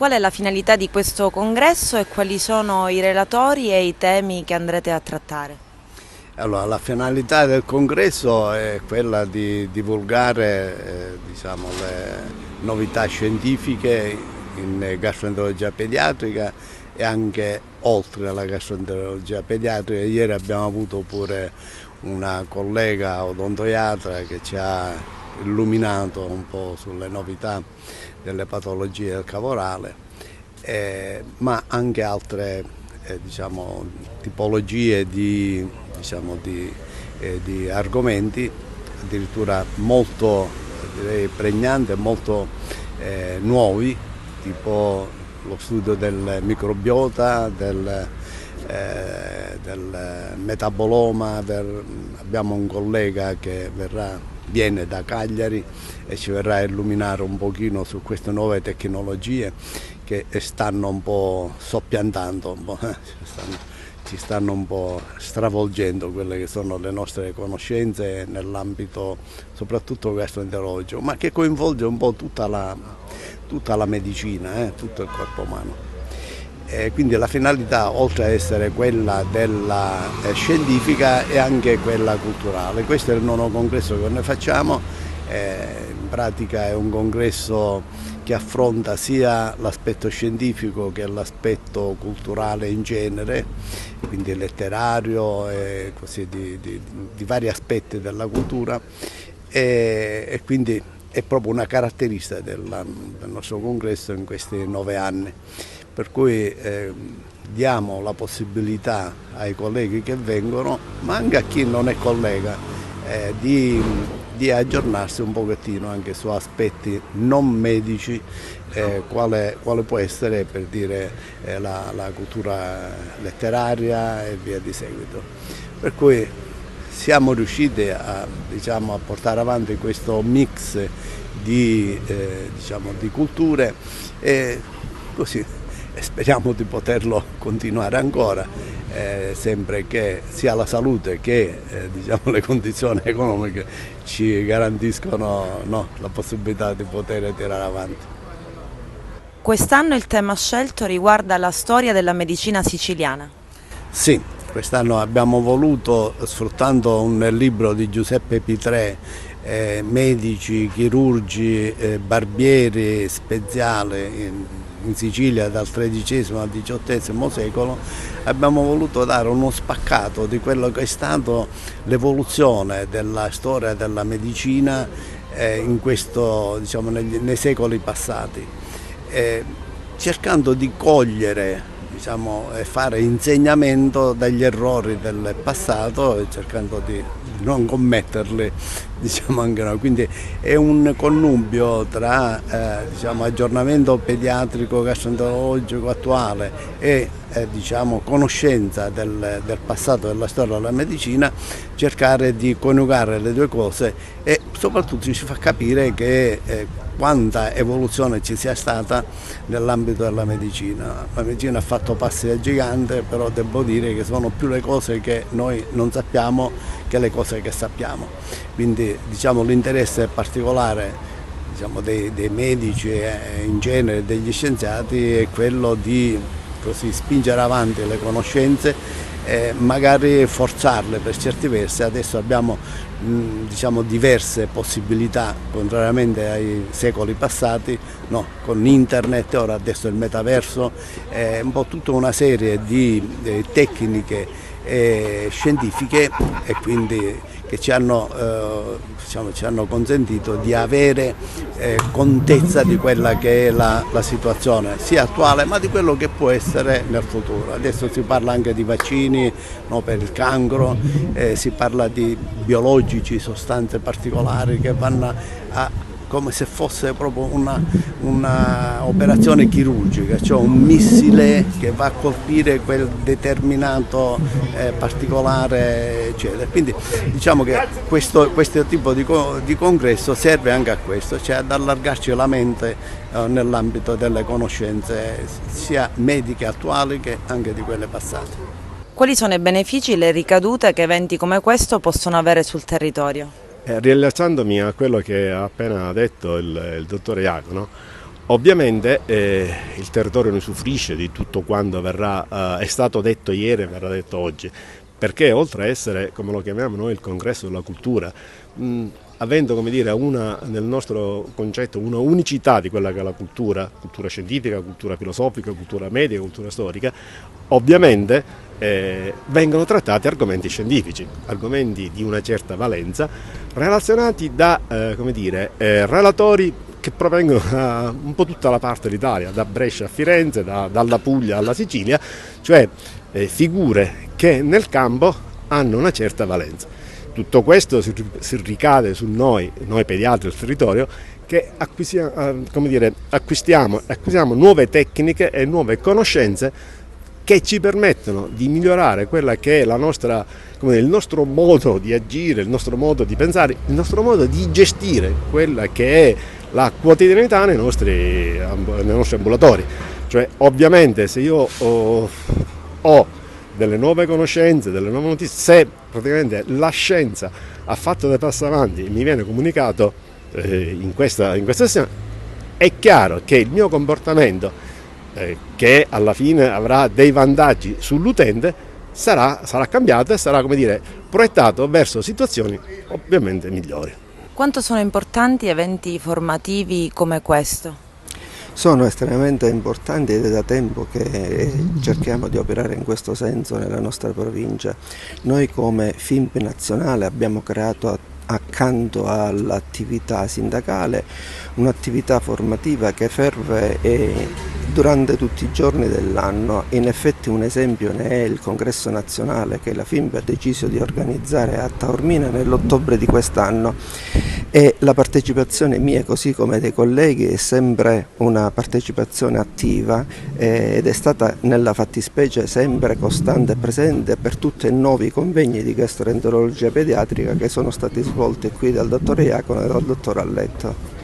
qual è la finalità di questo congresso e quali sono i relatori e i temi che andrete a trattare? Allora, la finalità del congresso è quella di divulgare diciamo, le novità scientifiche in gastroenterologia pediatrica e anche oltre la gastroenterologia pediatrica. Ieri abbiamo avuto pure una collega odontoiatra che ci ha illuminato un po' sulle novità delle patologie del cavorale, ma anche altre diciamo, tipologie di argomenti addirittura molto direi, pregnanti e molto nuovi, tipo lo studio del microbiota, del metaboloma. Abbiamo un collega che viene da Cagliari e ci verrà a illuminare un pochino su queste nuove tecnologie che stanno un po' soppiantando, ci stanno un po' stravolgendo quelle che sono le nostre conoscenze nell'ambito soprattutto gastroenterologico, ma che coinvolge un po' tutta la medicina, tutto il corpo umano. Quindi la finalità, oltre a essere quella della scientifica, è anche quella culturale. Questo è il nono congresso che noi facciamo, in pratica è un congresso che affronta sia l'aspetto scientifico che l'aspetto culturale in genere, quindi letterario e così di vari aspetti della cultura, e quindi è proprio una caratteristica del nostro congresso in questi 9 anni. Per cui diamo la possibilità ai colleghi che vengono, ma anche a chi non è collega, di aggiornarsi un pochettino anche su aspetti non medici, quale può essere per dire la cultura letteraria e via di seguito. Per cui siamo riusciti a portare avanti questo mix di culture e così. E speriamo di poterlo continuare ancora, sempre che sia la salute che le condizioni economiche ci garantiscono la possibilità di poter tirare avanti. Quest'anno il tema scelto riguarda la storia della medicina siciliana. Sì, quest'anno abbiamo voluto, sfruttando un libro di Giuseppe Pitrè, medici, chirurgi, barbieri, speziali in Sicilia dal XIII al XVIII secolo, abbiamo voluto dare uno spaccato di quello che è stato l'evoluzione della storia della medicina in questo, nei secoli passati, cercando di cogliere e fare insegnamento dagli errori del passato e cercando di non commetterli, anche noi. Quindi è un connubio tra aggiornamento pediatrico gastroenterologico attuale e conoscenza del passato della storia della medicina, cercare di coniugare le due cose e soprattutto ci fa capire che quanta evoluzione ci sia stata nell'ambito della medicina. La medicina ha fatto passi da gigante, però devo dire che sono più le cose che noi non sappiamo che le cose che sappiamo. Quindi l'interesse particolare dei medici e in genere degli scienziati è quello di spingere avanti le conoscenze e magari forzarle per certi versi. Adesso abbiamo diverse possibilità, contrariamente ai secoli passati, con internet, ora adesso il metaverso, un po' tutta una serie di tecniche scientifiche e quindi che ci hanno consentito di avere contezza di quella che è la situazione sia attuale ma di quello che può essere nel futuro. Adesso si parla anche di vaccini per il cancro, si parla di biologici, sostanze particolari che vanno come se fosse proprio una operazione chirurgica, cioè un missile che va a colpire quel determinato particolare, eccetera. Quindi che questo tipo di congresso serve anche a questo, cioè ad allargarci la mente nell'ambito delle conoscenze sia mediche attuali che anche di quelle passate. Quali sono i benefici e le ricadute che eventi come questo possono avere sul territorio? Riallacciandomi a quello che ha appena detto il dottor Iacono, Ovviamente il territorio ne soffrisce di tutto quanto è stato detto ieri e verrà detto oggi, perché oltre a essere, come lo chiamiamo noi, il congresso della cultura, avendo, come dire, nel nostro concetto una unicità di quella che è la cultura scientifica, cultura filosofica, cultura medica, cultura storica, ovviamente vengono trattati argomenti scientifici, argomenti di una certa valenza, relazionati da relatori che provengono da un po' tutta la parte d'Italia, da Brescia a Firenze, dalla Puglia alla Sicilia, cioè figure che nel campo hanno una certa valenza. Tutto questo si ricade su noi pediatri del territorio, che acquisiamo nuove tecniche e nuove conoscenze che ci permettono di migliorare quella che è il nostro modo di agire, il nostro modo di pensare, il nostro modo di gestire quella che è la quotidianità nei nostri ambulatori. Cioè, ovviamente, se io ho delle nuove conoscenze, delle nuove notizie, se praticamente la scienza ha fatto dei passi avanti e mi viene comunicato in questa sessione, è chiaro che il mio comportamento, che alla fine avrà dei vantaggi sull'utente, sarà cambiato e sarà, proiettato verso situazioni ovviamente migliori. Quanto sono importanti eventi formativi come questo? Sono estremamente importanti ed è da tempo che cerchiamo di operare in questo senso nella nostra provincia. Noi come FIMP nazionale abbiamo creato, accanto all'attività sindacale, un'attività formativa che ferve durante tutti i giorni dell'anno. In effetti un esempio ne è il congresso nazionale che la FIMP ha deciso di organizzare a Taormina nell'ottobre di quest'anno, e la partecipazione mia così come dei colleghi è sempre una partecipazione attiva ed è stata nella fattispecie sempre costante e presente per tutti i nuovi convegni di gastroenterologia pediatrica che sono stati svolti qui dal dottor Iacono e dal dottor Alletto.